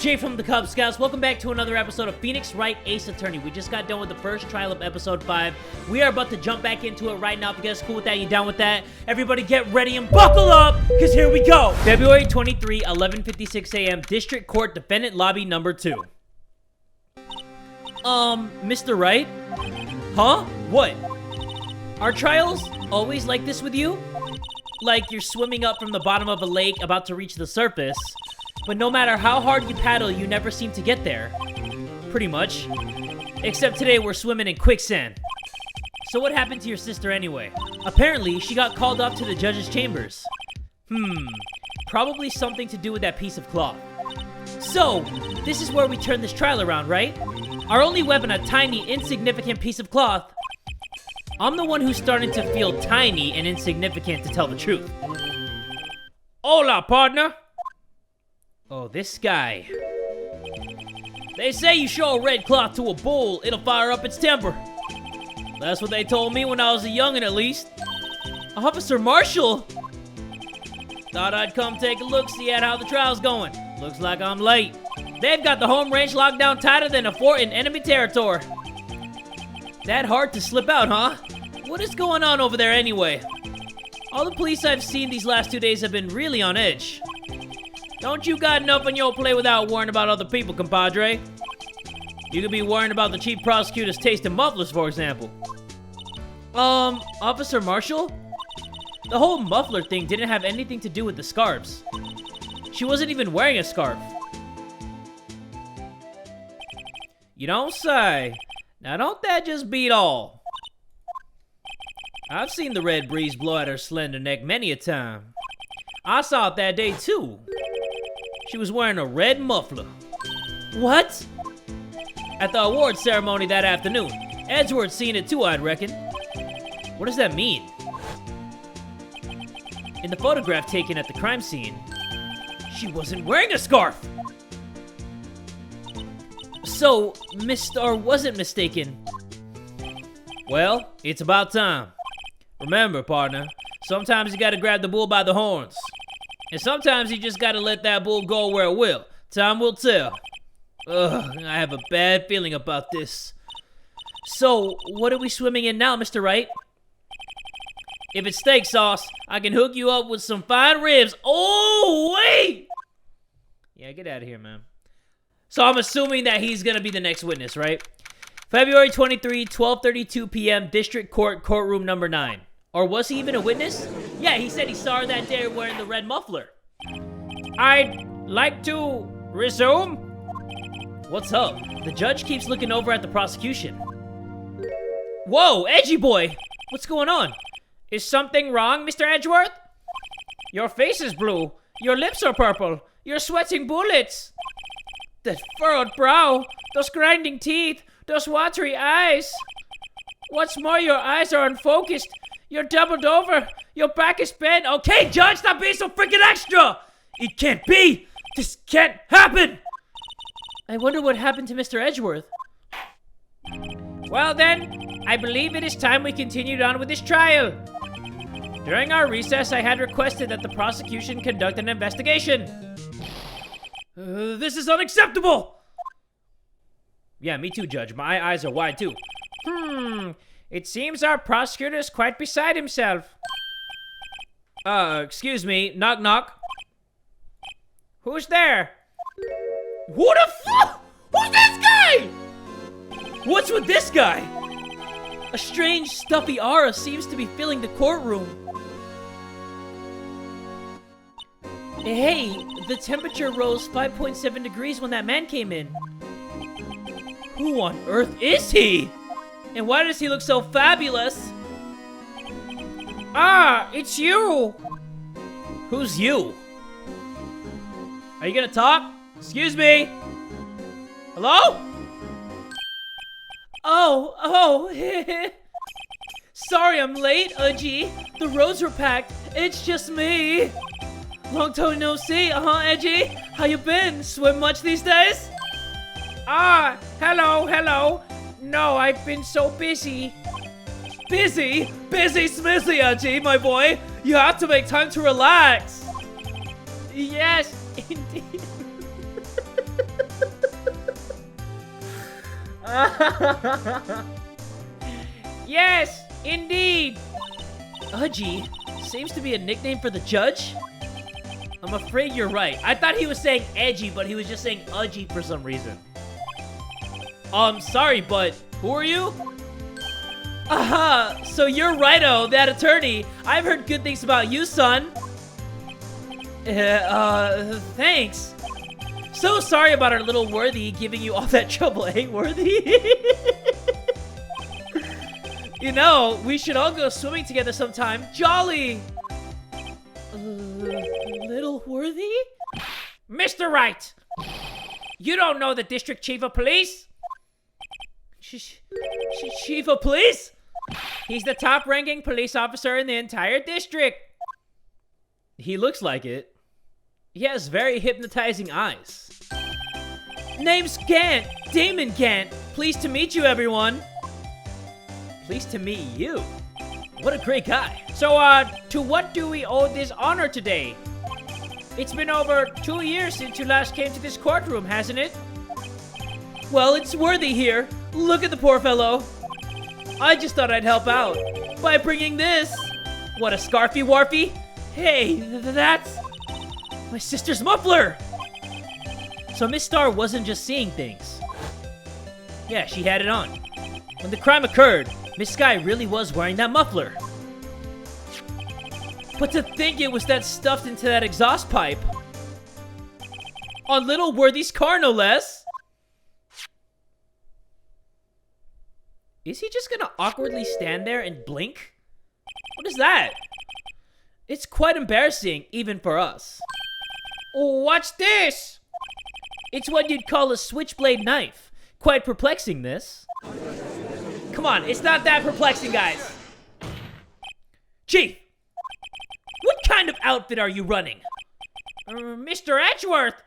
Jay from the Kubz Scouts. Welcome back to another episode of Phoenix Wright Ace Attorney. We just got done with the first trial of episode 5. We are about to jump back into it right now. If you guys are cool with that, you down with that? Everybody get ready and buckle up, because here we go. February 23, 11:56 a.m. District Court Defendant Lobby number 2. Mr. Wright? Huh? What? Are trials always like this with you? Like you're swimming up from the bottom of a lake about to reach the surface, but no matter how hard you paddle, you never seem to get there. Pretty much. Except today we're swimming in quicksand. So what happened to your sister anyway? Apparently, she got called up to the judge's chambers. Probably something to do with that piece of cloth. So, this is where we turn this trial around, right? Our only weapon, a tiny, insignificant piece of cloth. I'm the one who's starting to feel tiny and insignificant, to tell the truth. Hola, partner! Oh, this guy. They say you show a red cloth to a bull, it'll fire up its temper. That's what they told me when I was a youngin', at least. Officer Marshall! Thought I'd come take a look-see at how the trial's going. Looks like I'm late. They've got the home range locked down tighter than a fort in enemy territory. That hard to slip out, huh? What is going on over there anyway? All the police I've seen these last 2 days have been really on edge. Don't you got enough on your plate without worrying about other people, compadre? You could be worrying about the chief prosecutor's taste in mufflers, for example. Officer Marshall? The whole muffler thing didn't have anything to do with the scarves. She wasn't even wearing a scarf. You don't say. Now don't that just beat all? I've seen the red breeze blow at her slender neck many a time. I saw it that day too. She was wearing a red muffler. What? At the award ceremony that afternoon. Edgeworth's seen it too, I'd reckon. What does that mean? In the photograph taken at the crime scene, she wasn't wearing a scarf! So, Miss Star wasn't mistaken. Well, it's about time. Remember, partner, sometimes you gotta grab the bull by the horns. And sometimes you just gotta let that bull go where it will. Time will tell. Ugh, I have a bad feeling about this. So, what are we swimming in now, Mr. Wright? If it's steak sauce, I can hook you up with some fine ribs. Oh, wait! Yeah, get out of here, man. So I'm assuming that he's gonna be the next witness, right? February 23, 12:32 p.m., District Court, courtroom number 9. Or was he even a witness? Yeah, he said he saw her that day wearing the red muffler. I'd like to resume? What's up? The judge keeps looking over at the prosecution. Whoa, edgy boy! What's going on? Is something wrong, Mr. Edgeworth? Your face is blue. Your lips are purple. You're sweating bullets. That furrowed brow. Those grinding teeth. Those watery eyes. What's more, your eyes are unfocused. You're doubled over. Your back is bent. Okay, Judge, stop being so freaking extra! It can't be! This can't happen! I wonder what happened to Mr. Edgeworth. Well then, I believe it is time we continued on with this trial. During our recess, I had requested that the prosecution conduct an investigation. This is unacceptable! Yeah, me too, Judge. My eyes are wide too. It seems our prosecutor is quite beside himself. Excuse me. Knock, knock. Who's there? Who the fuck? Who's this guy? What's with this guy? A strange, stuffy aura seems to be filling the courtroom. Hey, the temperature rose 5.7 degrees when that man came in. Who on earth is he? And why does he look so fabulous? Ah, it's you! Who's you? Are you gonna talk? Excuse me? Hello? Oh, sorry I'm late, Edgy. The roads were packed. It's just me. Long time no see, Edgy? How you been? Swim much these days? Ah, hello. No, I've been so busy. Busy? Busy smizzy, Edgy, my boy. You have to make time to relax. Yes, indeed. Yes, indeed. Udgy seems to be a nickname for the judge. I'm afraid you're right. I thought he was saying edgy, but he was just saying udgy for some reason. Sorry, but who are you? Aha, so you're Righto, that attorney. I've heard good things about you, son. Thanks. So sorry about our little Worthy giving you all that trouble, eh, Worthy? You know, we should all go swimming together sometime. Jolly! Little Worthy? Mr. Wright! You don't know the district chief of police? Chief of police? He's the top-ranking police officer in the entire district. He looks like it. He has very hypnotizing eyes. Name's Gant. Damon Gant. Pleased to meet you, everyone. Pleased to meet you. What a great guy. So, to what do we owe this honor today? It's been over 2 years since you last came to this courtroom, hasn't it? Well, it's Worthy here. Look at the poor fellow. I just thought I'd help out by bringing this. What, a scarfy warfy? Hey, that's my sister's muffler. So Miss Star wasn't just seeing things. Yeah, she had it on. When the crime occurred, Miss Sky really was wearing that muffler. But to think it was that stuffed into that exhaust pipe. On little Worthy's car, no less. Is he just gonna awkwardly stand there and blink? What is that? It's quite embarrassing, even for us. Oh, what's this? It's what you'd call a switchblade knife. Quite perplexing, this. Come on, it's not that perplexing, guys. Chief, what kind of outfit are you running? Mr. Edgeworth,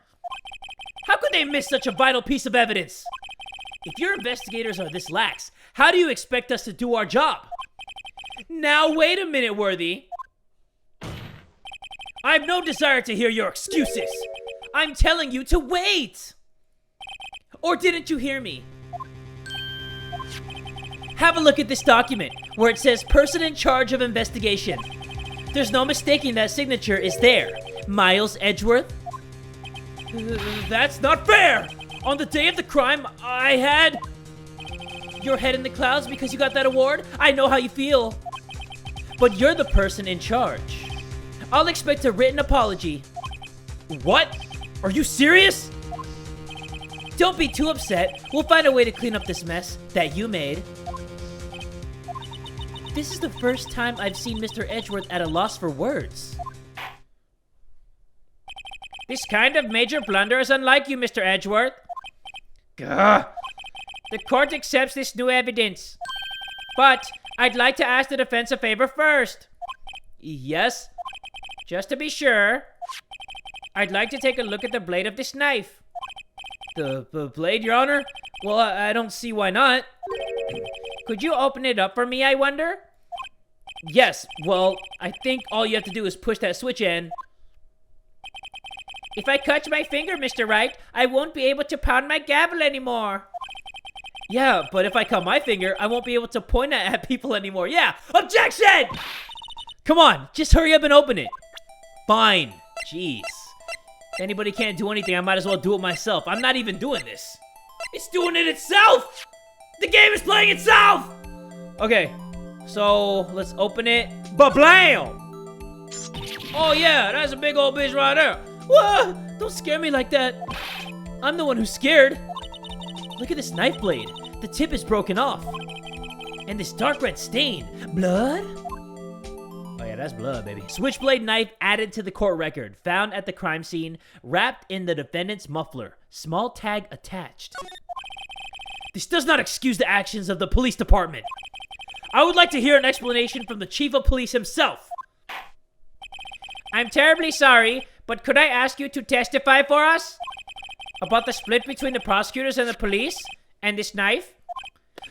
how could they miss such a vital piece of evidence? If your investigators are this lax, how do you expect us to do our job? Now, wait a minute, Worthy. I have no desire to hear your excuses. I'm telling you to wait. Or didn't you hear me? Have a look at this document where it says person in charge of investigation. There's no mistaking that signature is there. Miles Edgeworth. That's not fair! On the day of the crime, I had your head in the clouds because you got that award. I know how you feel. But you're the person in charge. I'll expect a written apology. What? Are you serious? Don't be too upset. We'll find a way to clean up this mess that you made. This is the first time I've seen Mr. Edgeworth at a loss for words. This kind of major blunder is unlike you, Mr. Edgeworth. Gah. The court accepts this new evidence. But I'd like to ask the defense a favor first. Yes? Just to be sure, I'd like to take a look at the blade of this knife. The blade, Your Honor? Well, I don't see why not. Could you open it up for me, I wonder? Yes, well, I think all you have to do is push that switch in. If I cut my finger, Mr. Wright, I won't be able to pound my gavel anymore. Yeah, but if I cut my finger, I won't be able to point it at people anymore. Yeah, objection! Come on, just hurry up and open it. Fine. Jeez. If anybody can't do anything, I might as well do it myself. I'm not even doing this. It's doing it itself! The game is playing itself! Okay, so let's open it. Ba-blam! Oh yeah, that's a big old bitch right there. Whoa! Don't scare me like that. I'm the one who's scared. Look at this knife blade. The tip is broken off. And this dark red stain. Blood? Oh yeah, that's blood, baby. Switchblade knife added to the court record. Found at the crime scene. Wrapped in the defendant's muffler. Small tag attached. This does not excuse the actions of the police department. I would like to hear an explanation from the chief of police himself. I'm terribly sorry, but could I ask you to testify for us? About the split between the prosecutors and the police? And this knife?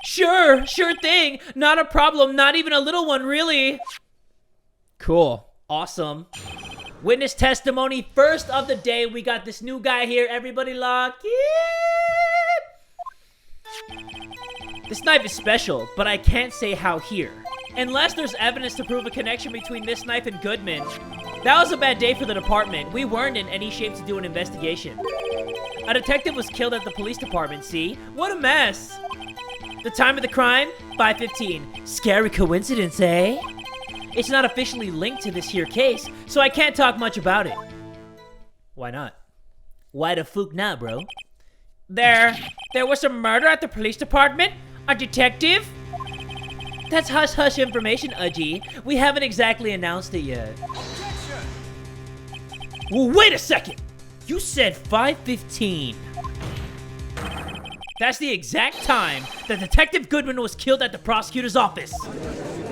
Sure thing. Not a problem, not even a little one, really. Cool. Awesome. Witness testimony, first of the day. We got this new guy here. Everybody lock in. This knife is special, but I can't say how here. Unless there's evidence to prove a connection between this knife and Goodman. That was a bad day for the department. We weren't in any shape to do an investigation. A detective was killed at the police department, see? What a mess! The time of the crime? 5:15. Scary coincidence, eh? It's not officially linked to this here case, so I can't talk much about it. Why not? Why the fuck not, bro? There was a murder at the police department? A detective? That's hush-hush information, Udgy. We haven't exactly announced it yet. Well, wait a second! You said 5:15. That's the exact time that Detective Goodman was killed at the prosecutor's office.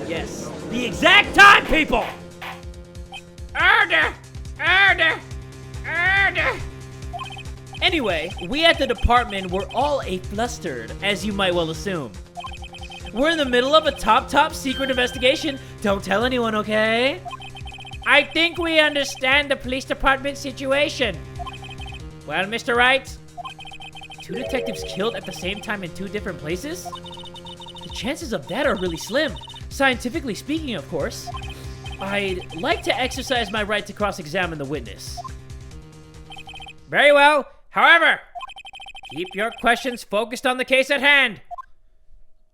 Yes, the exact time, people! Order! Order! Order! Anyway, we at the department were all flustered, as you might well assume. We're in the middle of a top secret investigation. Don't tell anyone, okay? I think we understand the police department situation. Well, Mr. Wright, 2 detectives killed at the same time in 2 different places? The chances of that are really slim. Scientifically speaking, of course. I'd like to exercise my right to cross-examine the witness. Very well. However, keep your questions focused on the case at hand.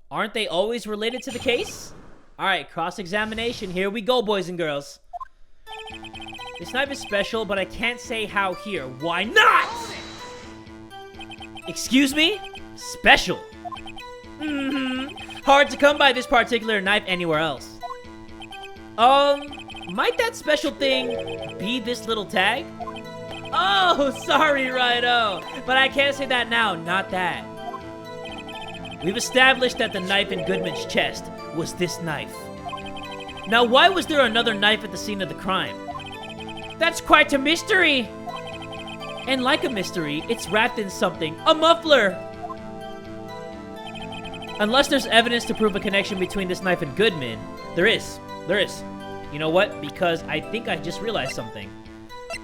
Aren't they always related to the case? Alright, cross-examination. Here we go, boys and girls. This knife is special, but I can't say how here. Why not? Excuse me? Special? Hard to come by this particular knife anywhere else. Might that special thing be this little tag? Oh, sorry, Righto. But I can't say that now, not that. We've established that the knife in Goodman's chest was this knife. Now, why was there another knife at the scene of the crime? That's quite a mystery. And like a mystery, it's wrapped in something. A muffler! Unless there's evidence to prove a connection between this knife and Goodman, there is. You know what? Because I think I just realized something.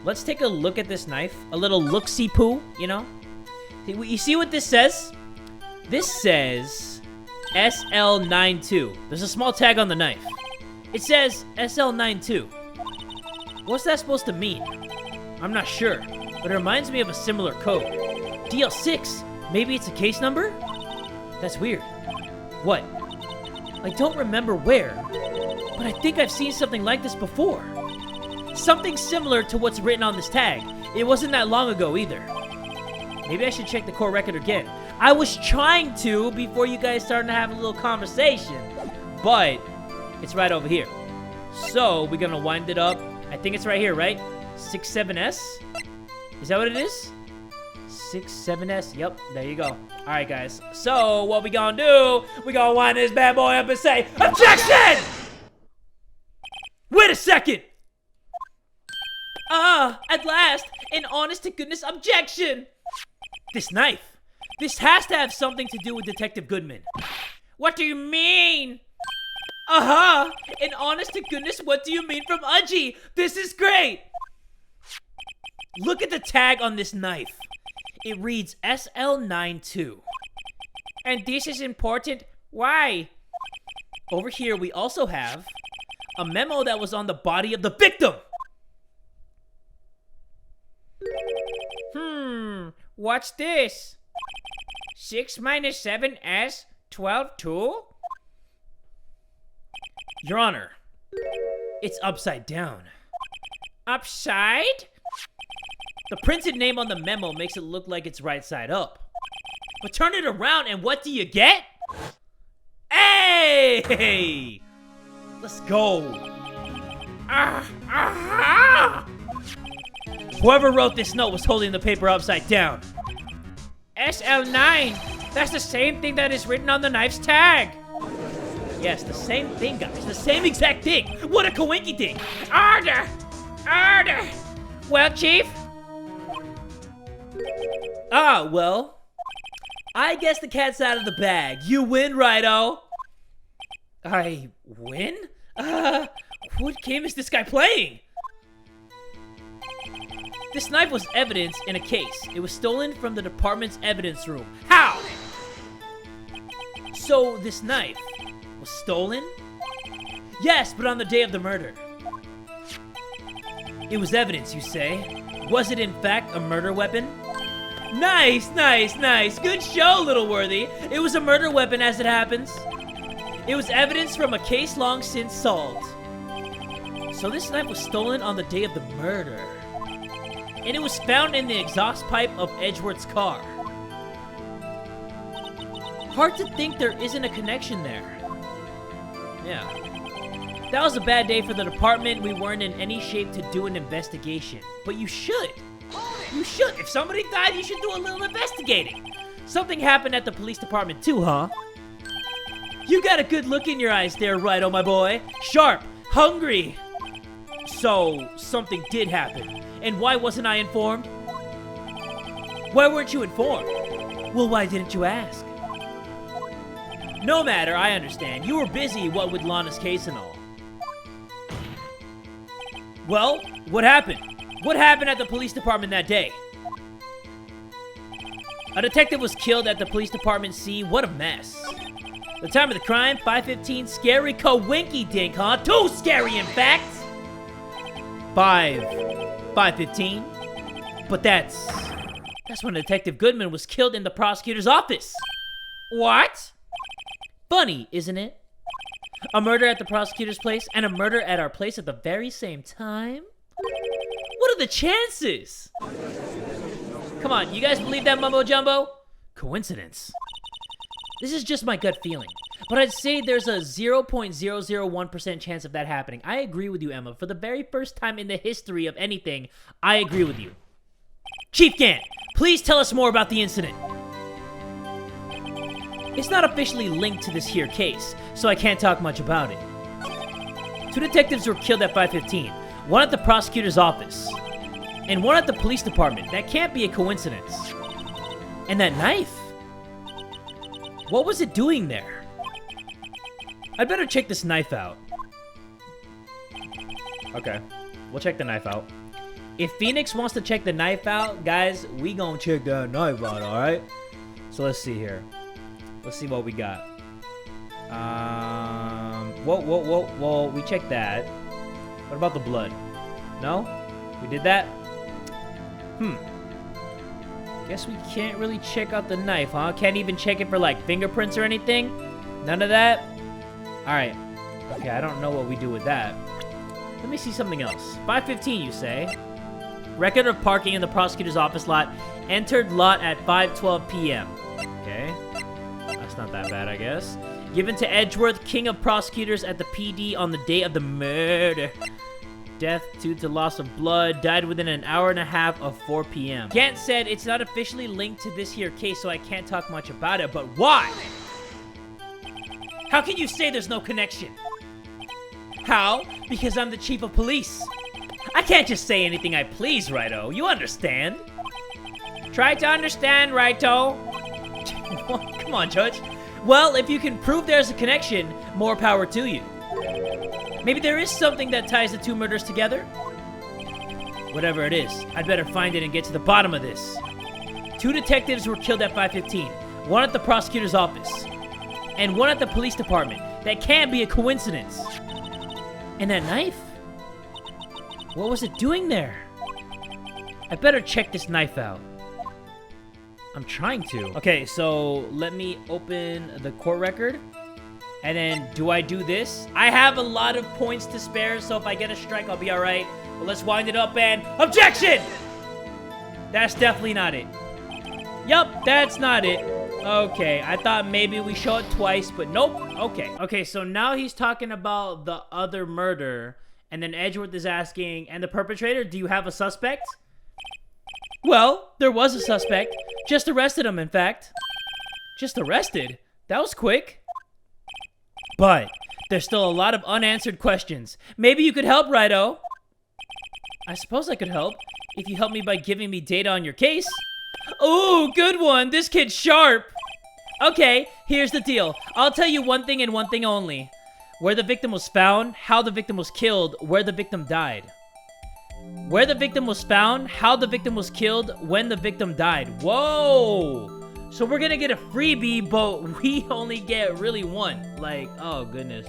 Let's take a look at this knife. A little look-see-poo, you know? You see what this says? This says SL92. There's a small tag on the knife. It says SL92. What's that supposed to mean? I'm not sure, but it reminds me of a similar code. DL6. Maybe it's a case number? That's weird. What? I don't remember where, but I think I've seen something like this before. Something similar to what's written on this tag. It wasn't that long ago either. Maybe I should check the court record again. I was trying to before you guys started to have a little conversation, but it's right over here. So we're gonna wind it up. I think it's right here, right? 67S? Is that what it is? 67S. Yep, there you go. All right, guys. So what we gonna do? We gonna wind this bad boy up and say, OBJECTION! Wait a second! At last, an honest-to-goodness objection! This knife. This has to have something to do with Detective Goodman. What do you mean? An honest-to-goodness what do you mean from Udgy? This is great! Look at the tag on this knife. It reads SL92. And this is important. Why? Over here, we also have a memo that was on the body of the victim. What's this? 6 minus 7 S 12 2? Your Honor, it's upside down. Upside? The printed name on the memo makes it look like it's right side up. But turn it around and what do you get? Hey! Let's go. Whoever wrote this note was holding the paper upside down. SL9! That's the same thing that is written on the knife's tag! Yes, the same thing, guys. The same exact thing! What a coinky ding! Order! Order! Well, Chief? Well. I guess the cat's out of the bag. You win, Righto! I win? What game is this guy playing? This knife was evidence in a case. It was stolen from the department's evidence room. How? So this knife was stolen? Yes, but on the day of the murder. It was evidence, you say? Was it in fact a murder weapon? Nice, nice, nice. Good show, Little Worthy. It was a murder weapon as it happens. It was evidence from a case long since solved. So this knife was stolen on the day of the murder. And it was found in the exhaust pipe of Edgeworth's car. Hard to think there isn't a connection there. Yeah. That was a bad day for the department. We weren't in any shape to do an investigation. But you should. You should. If somebody died, you should do a little investigating. Something happened at the police department too, huh? You got a good look in your eyes there, Wright, my boy. Sharp. Hungry. So, something did happen. And why wasn't I informed? Why weren't you informed? Well, why didn't you ask? No matter, I understand. You were busy, what with Lana's case and all. Well, what happened? What happened at the police department that day? A detective was killed at the police department. See, what a mess. The time of the crime, 5:15. Scary coinky dink, huh? Too scary, in fact. 5:15. But that's when Detective Goodman was killed in the prosecutor's office. What? Funny, isn't it? A murder at the prosecutor's place and a murder at our place at the very same time? What are the chances? Come on, you guys believe that mumbo jumbo? Coincidence. This is just my gut feeling, but I'd say there's a 0.001% chance of that happening. I agree with you, Emma. For the very first time in the history of anything, I agree with you. Chief Gant, please tell us more about the incident. It's not officially linked to this here case, so I can't talk much about it. 2 detectives were killed at 5:15, one at the prosecutor's office, and one at the police department. That can't be a coincidence. And that knife? What was it doing there? I'd better check this knife out. Okay, we'll check the knife out. If Phoenix wants to check the knife out, guys, we gonna check that knife out, alright? So let's see here. Let's see what we got. Whoa, we checked that. What about the blood? No? We did that? Guess we can't really check out the knife, huh? Can't even check it for, like, fingerprints or anything? None of that? Alright. Okay, I don't know what we do with that. Let me see something else. 5:15, you say? Record of parking in the prosecutor's office lot. Entered lot at 5:12 p.m. Okay. That's not that bad, I guess. Given to Edgeworth, king of prosecutors at the PD on the day of the murder. Death due to loss of blood. Died within an hour and a half of 4 p.m. Gant said it's not officially linked to this here case, so I can't talk much about it, but why? How can you say there's no connection? How? Because I'm the chief of police. I can't just say anything I please, Righto. You understand? Try to understand, Righto. Come on, Judge. Well, if you can prove there's a connection, more power to you. Maybe there is something that ties the 2 murders together? Whatever it is, I'd better find it and get to the bottom of this. 2 detectives were killed at 5:15. One at the prosecutor's office. And one at the police department. That can't be a coincidence. And that knife? What was it doing there? I better check this knife out. I'm trying to. Okay, so let me open the court record. And then, do I do this? I have a lot of points to spare, so if I get a strike, I'll be alright. But let's wind it up and... Objection! That's definitely not it. Yup, that's not it. Okay, I thought maybe we show it twice, but nope. Okay. Okay, so now he's talking about the other murder. And then Edgeworth is asking, and the perpetrator, do you have a suspect? Well, there was a suspect. Just arrested him, in fact. Just arrested? That was quick. But there's still a lot of unanswered questions. Maybe you could help, Righto. I suppose I could help. If you help me by giving me data on your case. Ooh, good one. This kid's sharp. Okay, here's the deal. I'll tell you one thing and one thing only. Where the victim was found, how the victim was killed, where the victim died. Where the victim was found, how the victim was killed, when the victim died. Whoa! So we're gonna get a freebie, but we only get really one. Like, oh goodness.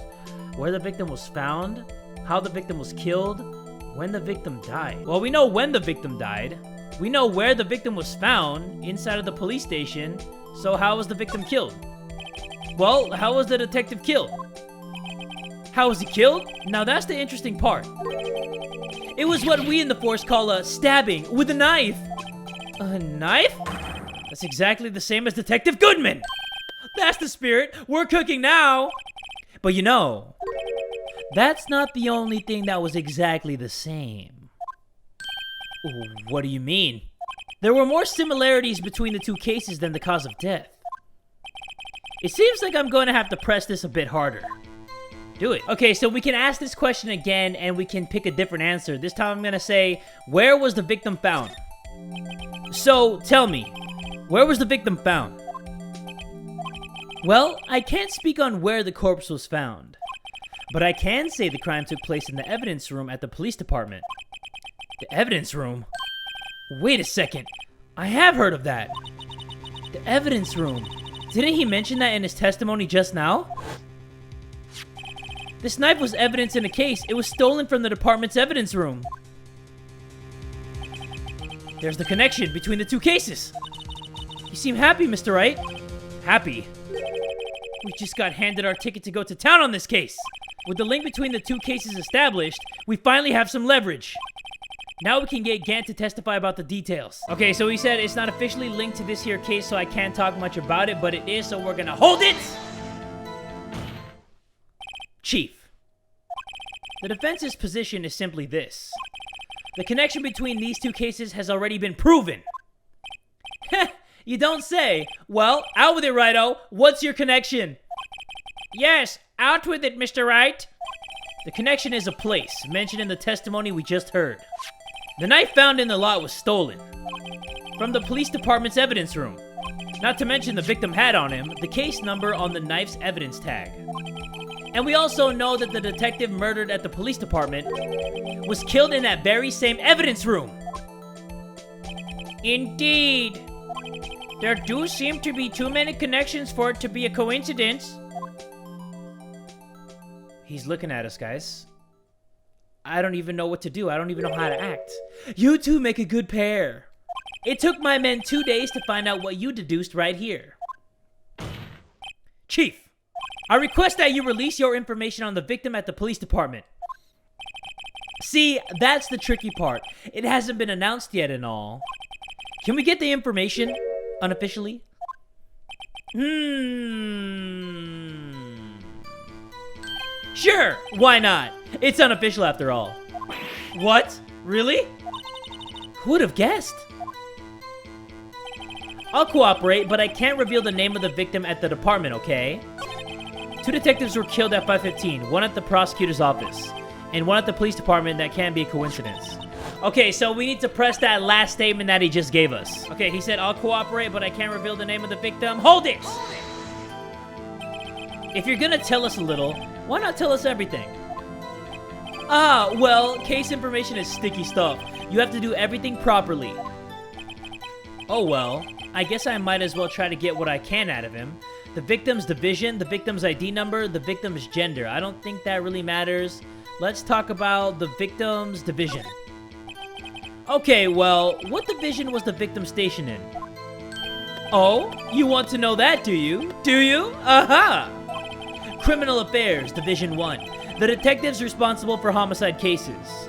Where the victim was found, how the victim was killed, when the victim died. Well, we know when the victim died. We know where the victim was found, inside of the police station. So how was the victim killed? Well, how was the detective killed? How was he killed? Now that's the interesting part. It was what we in the force call a stabbing with a knife. A knife? That's exactly the same as Detective Goodman. That's the spirit. We're cooking now. But you know, that's not the only thing that was exactly the same. What do you mean? There were more similarities between the two cases than the cause of death. It seems like I'm going to have to press this a bit harder. Do it. Okay, so we can ask this question again and we can pick a different answer. This time I'm going to say, where was the victim found? So, tell me, where was the victim found? Well, I can't speak on where the corpse was found, but I can say the crime took place in the evidence room at the police department. The evidence room? Wait a second. I have heard of that. The evidence room. Didn't he mention that in his testimony just now? This knife was evidence in a case. It was stolen from the department's evidence room. There's the connection between the two cases. You seem happy, Mr. Wright. Happy? We just got handed our ticket to go to town on this case. With the link between the two cases established, we finally have some leverage. Now we can get Gant to testify about the details. Okay, so he said it's not officially linked to this here case, so I can't talk much about it, but it is, so we're gonna hold it! Chief, the defense's position is simply this. The connection between these two cases has already been proven. Heh, you don't say. Well, out with it, Righto. What's your connection? Yes, out with it, Mr. Wright. The connection is a place, mentioned in the testimony we just heard. The knife found in the lot was stolen from the police department's evidence room. Not to mention the victim had on him the case number on the knife's evidence tag. And we also know that the detective murdered at the police department was killed in that very same evidence room. Indeed. There do seem to be too many connections for it to be a coincidence. He's looking at us, guys. I don't even know what to do. I don't even know how to act. You two make a good pair. It took my men 2 days to find out what you deduced right here. Chief, I request that you release your information on the victim at the police department. See, that's the tricky part. It hasn't been announced yet and all. Can we get the information unofficially? Sure, why not? It's unofficial after all. What? Really? Who would have guessed? I'll cooperate, but I can't reveal the name of the victim at the department, okay? 2 detectives were killed at 5:15, one at the prosecutor's office, and one at the police department. That can't be a coincidence. Okay, so we need to press that last statement that he just gave us. Okay, he said, I'll cooperate, but I can't reveal the name of the victim. Hold it! If you're gonna tell us a little, why not tell us everything? Ah, well, case information is sticky stuff. You have to do everything properly. Oh well, I guess I might as well try to get what I can out of him. The victim's division, the victim's ID number, the victim's gender. I don't think that really matters. Let's talk about the victim's division. Okay, well, what division was the victim stationed in? Oh, you want to know that, do you? Do you? Aha! Criminal Affairs, Division 1. The detectives responsible for homicide cases.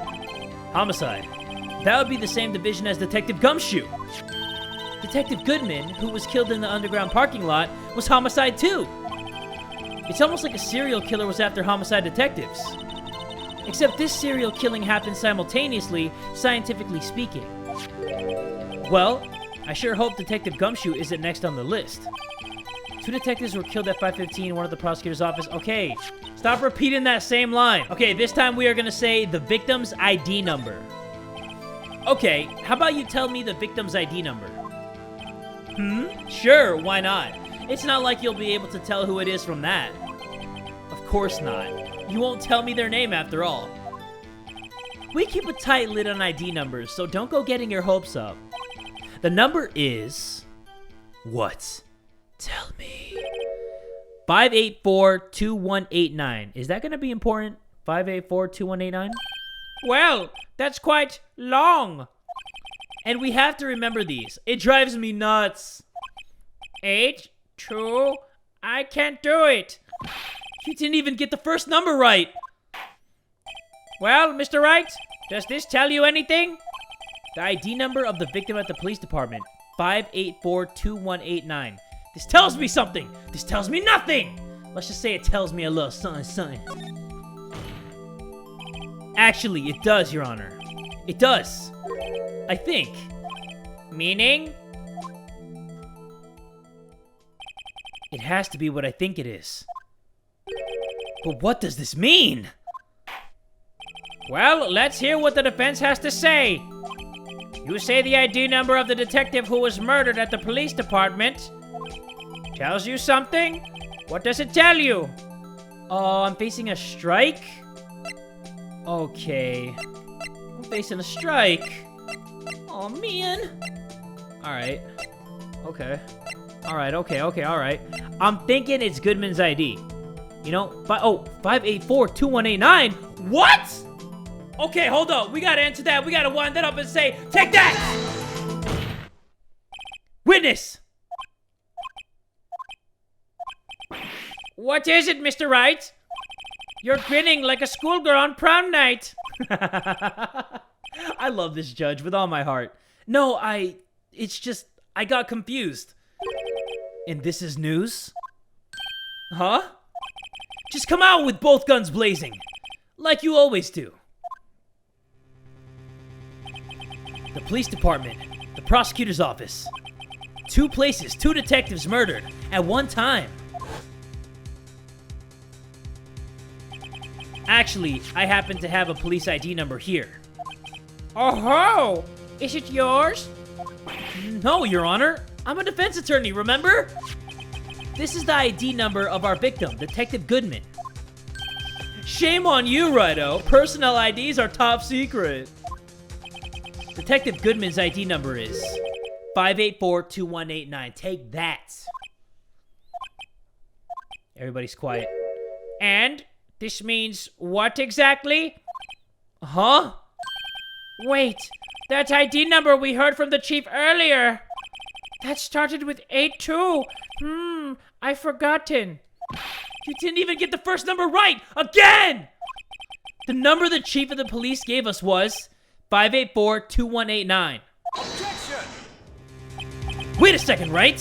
Homicide. That would be the same division as Detective Gumshoe. Detective Goodman, who was killed in the underground parking lot, was homicide too. It's almost like a serial killer was after homicide detectives. Except this serial killing happened simultaneously, scientifically speaking. Well, I sure hope Detective Gumshoe isn't next on the list. 2 detectives were killed at 5:15, one at the prosecutor's office. Okay, stop repeating that same line. Okay, this time we are gonna say the victim's ID number. Okay, how about you tell me the victim's ID number? Sure, why not? It's not like you'll be able to tell who it is from that. Of course not. You won't tell me their name after all. We keep a tight lid on ID numbers, so don't go getting your hopes up. The number is What? Tell me. 584-2189. Is that going to be important? 584-2189? Well, that's quite long. And we have to remember these. It drives me nuts. 8, 2, I can't do it. You didn't even get the first number right. Well, Mr. Wright, does this tell you anything? The ID number of the victim at the police department. 584-2189. This tells me something. This tells me nothing. Let's just say it tells me a little something. Actually, it does, Your Honor. It does. I think. Meaning? It has to be what I think it is. But what does this mean? Well, let's hear what the defense has to say. You say the ID number of the detective who was murdered at the police department tells you something? What does it tell you? Oh, I'm facing a strike? Okay. I'm facing a strike. Oh, man. Alright. Okay. Alright, alright. I'm thinking it's Goodman's ID. You know, 584-2189? What? Okay, hold up. We gotta answer that. We gotta wind that up and say, take that! Witness! What is it, Mr. Wright? You're grinning like a schoolgirl on prom night. I love this judge with all my heart. No, it's just, I got confused. And this is news? Huh? Just come out with both guns blazing. Like you always do. The police department, the prosecutor's office. 2 places, 2 detectives murdered at one time. Actually, I happen to have a police ID number here. Oh-ho! Is it yours? No, Your Honor. I'm a defense attorney, remember? This is the ID number of our victim, Detective Goodman. Shame on you, Righto. Personnel IDs are top secret. Detective Goodman's ID number is 584-2189. Take that. Everybody's quiet. And this means what exactly? Huh? Wait, that ID number we heard from the chief earlier. That started with 82. I've forgotten. You didn't even get the first number right! Again! The number the chief of the police gave us was 584-2189. Objection! Wait a second, Wright?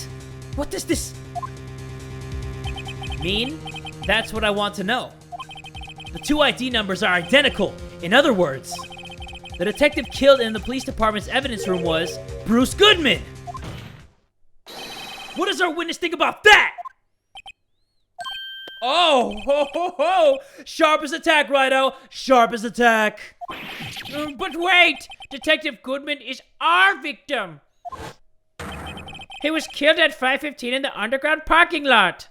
What does this mean? That's what I want to know. The 2 ID numbers are identical. In other words, the detective killed in the police department's evidence room was Bruce Goodman. What does our witness think about that? Oh, ho, ho, ho! Sharp as attack, Righto. Sharp as attack. But wait! Detective Goodman is our victim. He was killed at 5:15 in the underground parking lot.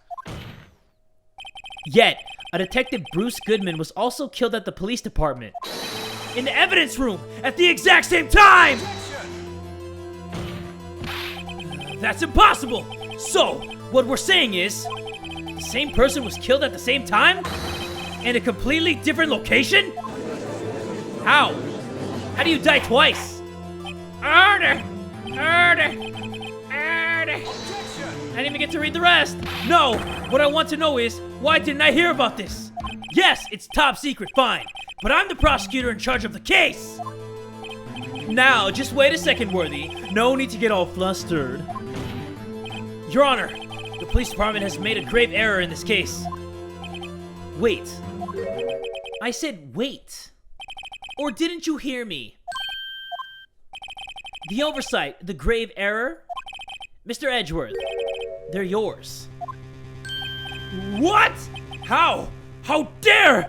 Yet, a detective Bruce Goodman was also killed at the police department. In the evidence room at the exact same time! That's impossible! So, what we're saying is, the same person was killed at the same time? In a completely different location? How? How do you die twice? Order! Order! Order! I didn't even get to read the rest. No, what I want to know is, why didn't I hear about this? Yes, it's top secret, fine. But I'm the prosecutor in charge of the case. Now, just wait a second, Worthy. No need to get all flustered. Your Honor, the police department has made a grave error in this case. Wait. I said wait. Or didn't you hear me? The oversight, the grave error? Mr. Edgeworth, they're yours. What? How? How dare?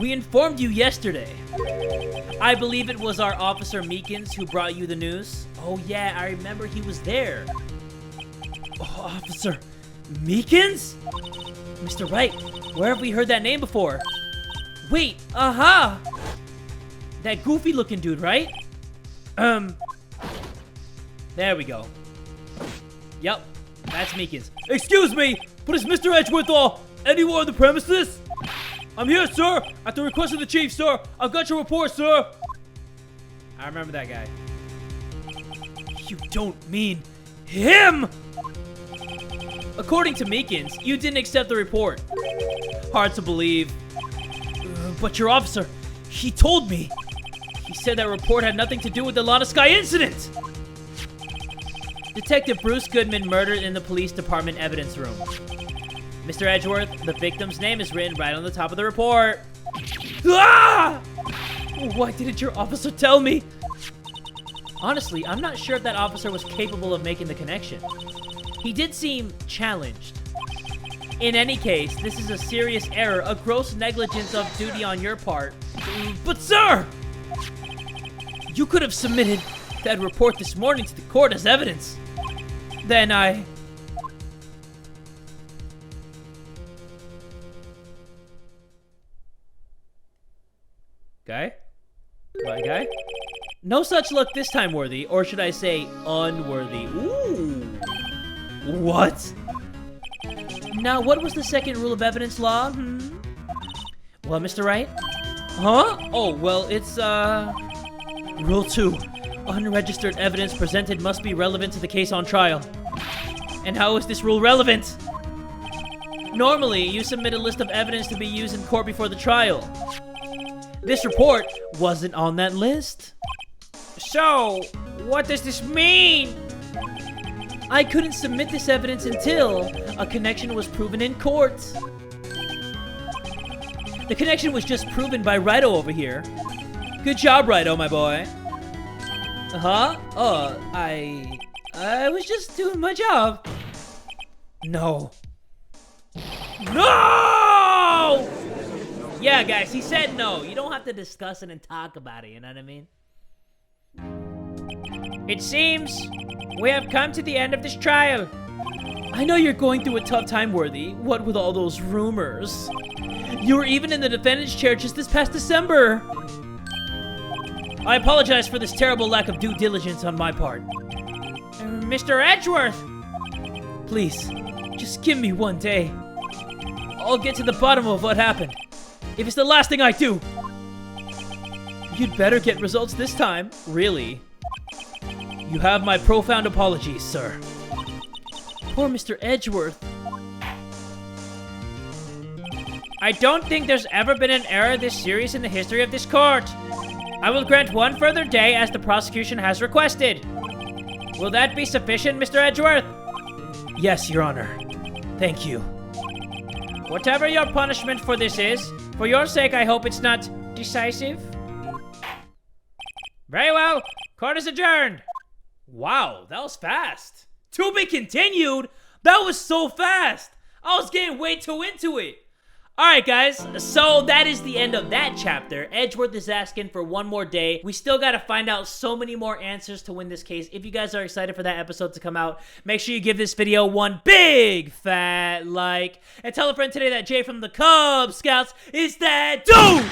We informed you yesterday. I believe it was our officer Meekins who brought you the news. Oh yeah, I remember he was there. Oh, Officer Meekins? Mr. Wright, where have we heard that name before? Wait, aha! That goofy looking dude, right? There we go. Yep, That's Meekins. Excuse me, but is Mr. Edgeworth anywhere on the premises? I'm here, sir. At the request of the chief, sir. I've got your report, sir. I remember that guy. You don't mean him! According to Meekins, you didn't accept the report. Hard to believe. But your officer, he told me. He said that report had nothing to do with the Lana Sky incident. Detective Bruce Goodman murdered in the police department evidence room. Mr. Edgeworth, the victim's name is written right on the top of the report. Ah! Why didn't your officer tell me? Honestly, I'm not sure if that officer was capable of making the connection. He did seem challenged. In any case, this is a serious error, a gross negligence of duty on your part. But sir! You could have submitted that report this morning to the court as evidence. Then I... Guy? Right, guy? No such luck this time, Worthy. Or should I say, unworthy. Ooh. What? Now, what was the second rule of evidence law? Well, Mr. Wright? Huh? Oh, well, it's, Rule 2. Unregistered evidence presented must be relevant to the case on trial. And how is this rule relevant? Normally, you submit a list of evidence to be used in court before the trial. This report wasn't on that list. So, what does this mean? I couldn't submit this evidence until a connection was proven in court. The connection was just proven by Wright over here. Good job, Wright, my boy. Uh-huh? I was just doing my job. No. No! Yeah, guys, he said no. You don't have to discuss it and talk about it, you know what I mean? It seems we have come to the end of this trial. I know you're going through a tough time, Worthy. What with all those rumors? You were even in the defendant's chair just this past December. I apologize for this terrible lack of due diligence on my part. Mr. Edgeworth! Please, just give me one day. I'll get to the bottom of what happened. If it's the last thing I do. You'd better get results this time. Really? You have my profound apologies, sir. Poor Mr. Edgeworth. I don't think there's ever been an error this serious in the history of this court. I will grant one further day as the prosecution has requested. Will that be sufficient, Mr. Edgeworth? Yes, Your Honor. Thank you. Whatever your punishment for this is, for your sake, I hope it's not decisive. Very well. Court is adjourned. Wow, that was fast. To be continued? That was so fast. I was getting way too into it. Alright guys, so that is the end of that chapter. Edgeworth is asking for one more day. We still gotta find out so many more answers to win this case. If you guys are excited for that episode to come out, make sure you give this video one big fat like. And tell a friend today that Jay from the Kubz Scouts is that dude!